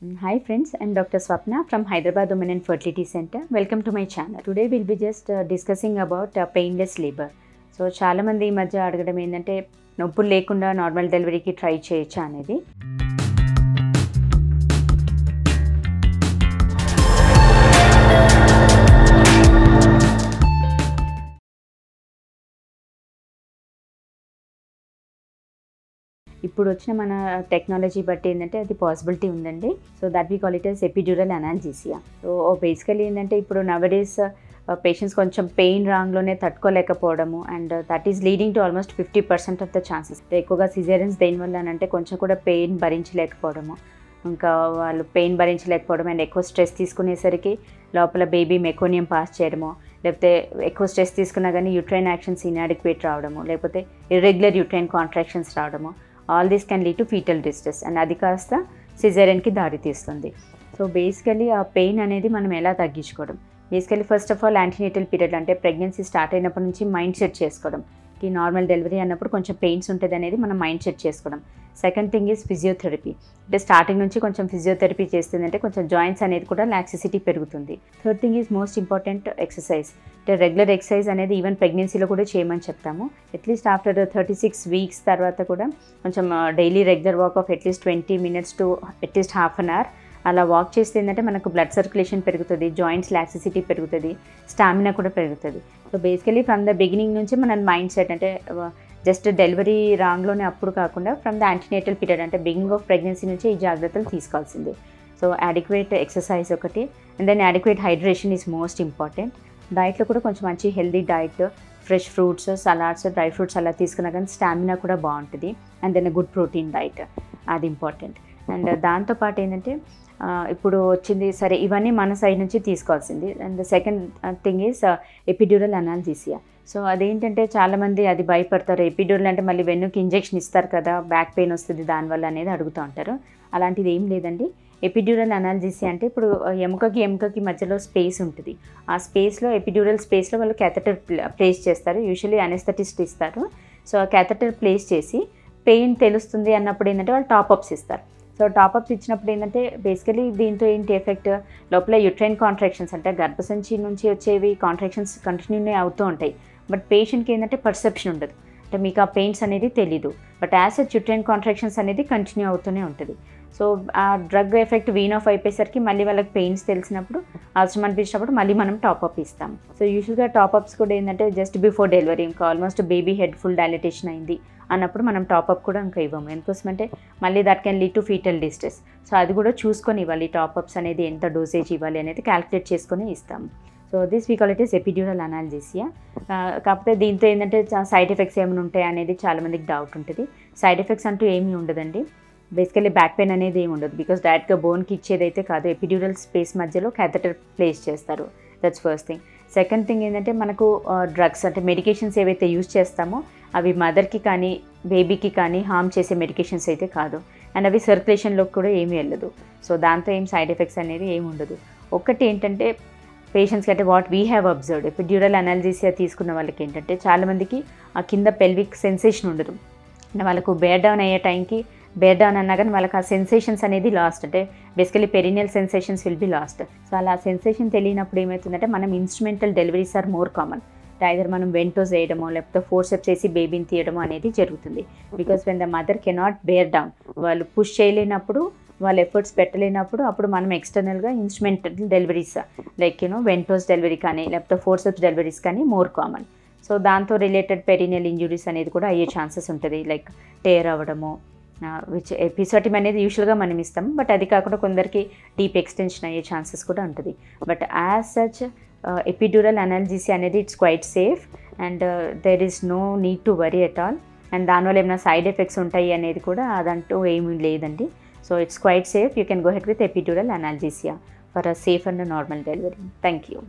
Hi friends, I'm Dr. Swapna from Hyderabad Women and Fertility Center. Welcome to my channel. Today we'll be just discussing about painless labor. So చాలా మంది ఈ మధ్య అడగడం ఏంటంటే నొప్పులు లేకుండా నార్మల్ డెలివరీకి ట్రై చేయొచ్చా అనేది. ఇప్పుడు వచ్చిన మన టెక్నాలజీ బట్టి ఏంటంటే అది పాసిబిలిటీ ఉందండి. So that we call it as epidural analgesia. So basically ఏంటంటే ఇప్పుడు నవడేస్ పేషెంట్స్ కొంచెం పెయిన్ రాంగ్లోనే తట్టుకోలేకపోవడము and that is leading to almost 50% of the chances. ఎక్కువగా సిజేరియన్స్ దేనివల్ల అంటే కొంచెం కూడా పెయిన్ భరించలేకపోవడము, ఇంకా వాళ్ళు పెయిన్ భరించలేకపోవడం అండ్ ఎక్కువ స్ట్రెస్ తీసుకునేసరికి లోపల బేబీ మెకోనియం పాస్ చేయడము, లేకపోతే ఎక్కువ స్ట్రెస్ తీసుకున్నా కానీ యూట్రైన్ యాక్షన్స్ ఇన్అడిక్వేట్ రావడము, లేకపోతే ఇర్రెగ్యులర్ యూట్రైన్ కాంట్రాక్షన్స్ రావడము, all this can lead to fetal distress and అది కాస్త సిజేరియన్కి దారితీస్తుంది. సో బేసికలీ ఆ పెయిన్ అనేది మనం ఎలా తగ్గించుకోవడం, basically first of all antenatal period అంటే ప్రెగ్నెన్సీ స్టార్ట్ అయినప్పటి నుంచి మైండ్ సెట్ చేసుకోవడం, ఈ నార్మల్ డెలివరీ అన్నప్పుడు కొంచెం పెయిన్స్ ఉంటుంది అనేది మనం మైండ్ సెట్ చేసుకోవడం. Second thing is physiotherapy. అంటే స్టార్టింగ్ నుంచి కొంచెం ఫిజియోథెరపీ చేస్తుందంటే కొంచెం జాయింట్స్ అనేది కూడా లాక్సిసిటీ పెరుగుతుంది. Third thing is most important exercise. అంటే రెగ్యులర్ ఎక్సర్సైజ్ అనేది ఈవెన్ ప్రెగ్నెన్సీలో కూడా చేయమని చెప్తాము. అట్లీస్ట్ ఆఫ్టర్ 36 వీక్స్ తర్వాత కూడా కొంచెం daily regular walk of at least 20 minutes to at least half an hour అలా వాక్ చేస్తే ఏంటంటే మనకు బ్లడ్ సర్క్యులేషన్ పెరుగుతుంది, జాయింట్స్ లాక్సిసిటీ పెరుగుతుంది, స్టామినా కూడా పెరుగుతుంది. So basically from the beginning నుంచి మన మైండ్ సెట్ అంటే జస్ట్ డెలివరీ రాంగ్లోనే అప్పుడు కాకుండా ఫ్రమ్ ద యాంటీనేటల్ పీరియడ్ అంటే బిగినింగ్ ఆఫ్ ప్రెగ్నెన్సీ నుంచి ఈ జాగ్రత్తలు తీసుకోవాల్సిందే. సో అడిక్వేట్ ఎక్సర్సైజ్ ఒకటి and then adequate hydration is most important. డైట్లో కూడా కొంచెం మంచి healthy diet, fresh fruits, salads, dry fruits అలా తీసుకున్నా కానీ స్టామినా కూడా బాగుంటుంది. And then good protein diet, అది ఇంపార్టెంట్. అండ్ దాంతోపాటు ఏంటంటే ఇప్పుడు వచ్చింది సరే ఇవన్నీ మన సైడ్ నుంచి తీసుకోవాల్సింది. And second thing is epidural analgesia. So అదేంటంటే చాలామంది అది భయపడతారు, ఎపిడ్యూరల్ అంటే మళ్ళీ వెన్నుకి ఇంజెక్షన్ ఇస్తారు కదా, బ్యాక్ పెయిన్ వస్తుంది దానివల్ల అనేది అడుగుతూ ఉంటారు. అలాంటిది ఏం లేదండి. ఎపిడ్యూరల్ అనాల్జీసియా అంటే ఇప్పుడు ఎముకకి మధ్యలో స్పేస్ ఉంటుంది. ఆ స్పేస్లో ఎపిడ్యూరల్ స్పేస్లో వాళ్ళు క్యాథెటర్ ప్లేస్ చేస్తారు, యూజువల్లీ అనెస్థెటిస్ట్ ఇస్తారు. సో ఆ క్యాథెటర్ ప్లేస్ చేసి పెయిన్ తెలుస్తుంది అన్నప్పుడు ఏంటంటే వాళ్ళు టాప్అప్స్ ఇస్తారు. సో టాప్అప్స్ ఇచ్చినప్పుడు ఏంటంటే బేసికలీ దీంతో ఏంటి ఎఫెక్ట్, లోపల యూట్రైన్ కాంట్రాక్షన్స్ అంటే గర్భసంచి నుంచి వచ్చేవి కాంట్రాక్షన్స్ కంటిన్యూనే అవుతూ ఉంటాయి. బట్ పేషెంట్కి ఏంటంటే పర్సెప్షన్ ఉండదు, అంటే మీకు ఆ పెయిన్స్ అనేది తెలీదు. But as such uterine contractions అనేది కంటిన్యూ అవుతూనే ఉంటుంది. సో ఆ డ్రగ్ ఎఫెక్ట్ వీన్ ఆఫ్ అయిపోయేసరికి మళ్ళీ వాళ్ళకి పెయిన్స్ తెలిసినప్పుడు అవసరం అనిపించినప్పుడు మళ్ళీ మనం టాప్అప్ ఇస్తాం. సో యూజువల్గా టాప్అప్స్ కూడా ఏంటంటే జస్ట్ బిఫోర్ డెలివరీ ఇంకా almost baby head full dilatation అయింది అన్నప్పుడు మనం టాప్అప్ కూడా ఇంకా ఇవ్వము. ఎందుకోసమంటే మళ్ళీ that can lead to fetal distress. So అది కూడా చూసుకొని ఇవ్వాలి, టాప్అప్స్ అనేది ఎంత డోసేజ్ ఇవ్వాలి అనేది క్యాలిక్యులేట్ చేసుకొని ఇస్తాము. So this we call it is epidural analgesia. కాకపోతే దీంతో ఏంటంటే సైడ్ ఎఫెక్ట్స్ ఏమైనా ఉంటాయి అనేది చాలామందికి డౌట్ ఉంటుంది. సైడ్ ఎఫెక్ట్స్ అంటూ ఏమీ ఉండదండి. బేసికలీ బ్యాక్ పెయిన్ అనేది ఏమి ఉండదు, బికాస్ డైరెక్ట్గా బోన్కి ఇచ్చేదైతే కాదు, ఎపిడ్యూరల్ స్పేస్ మధ్యలో క్యాథెటర్ ప్లేస్ చేస్తారు. That's first thing. Second thing ఏంటంటే మనకు డ్రగ్స్ అంటే మెడికేషన్స్ ఏవైతే యూజ్ చేస్తామో అవి మదర్కి కానీ బేబీకి కానీ హార్మ్ చేసే మెడికేషన్స్ అయితే కాదు. అండ్ అవి సర్క్యులేషన్లోకి కూడా ఏమీ వెళ్ళదు. సో దాంతో ఏం సైడ్ ఎఫెక్ట్స్ అనేది ఏమి ఉండదు. ఒకటి ఏంటంటే పేషెంట్స్కి అంటే what we have observed, epidural analgesia తీసుకున్న వాళ్ళకి ఏంటంటే చాలామందికి ఆ కింద పెల్విక్ సెన్సేషన్ ఉండదు. అంటే వాళ్ళకు బేర్ డౌన్ అయ్యే టైంకి బేర్ డౌన్ అన్నా కానీ వాళ్ళకి ఆ సెన్సేషన్స్ అనేది లాస్ట్, అంటే basically perineal sensations will be lost. So అలా సెన్సేషన్ తెలియనప్పుడు ఏమవుతుందంటే మనం instrumental deliveries are more common. Either మనం వెంటోస్ వేయడమో లేకపోతే ఫోర్సెప్స్ వేసి బేబీని తీయడమో అనేది జరుగుతుంది. Because when the mother cannot bear down, వాళ్ళు పుష్ చేయలేనప్పుడు, వాళ్ళు ఎఫర్ట్స్ పెట్టలేనప్పుడు అప్పుడు మనం ఎక్స్టర్నల్గా instrumental deliveries like ventouse delivery కానీ లేకపోతే ఫోర్సెప్స్ డెలివరీస్ కానీ మోర్ కామన్. సో దాంతో రిలేటెడ్ పెరినియల్ ఇంజురీస్ అనేది కూడా అయ్యే ఛాన్సెస్ ఉంటుంది, లైక్ టేర్ అవ్వడము, విచ్ ఎపిసోటిమ్ అనేది యూజువల్గా మనం ఇస్తాం. బట్ అది కాకుండా కొందరికి డీప్ ఎక్స్టెన్షన్ అయ్యే ఛాన్సెస్ కూడా ఉంటుంది. But as such epidural analgesia అనేది it's quite safe and there is no need to worry at all. And దానివల్ల ఏమైనా సైడ్ ఎఫెక్ట్స్ ఉంటాయి అనేది కూడా అదంటూ ఏమీ లేదండి. So it's quite safe. You can go head with epidural analgesia for a safe and normal delivery. Thank you.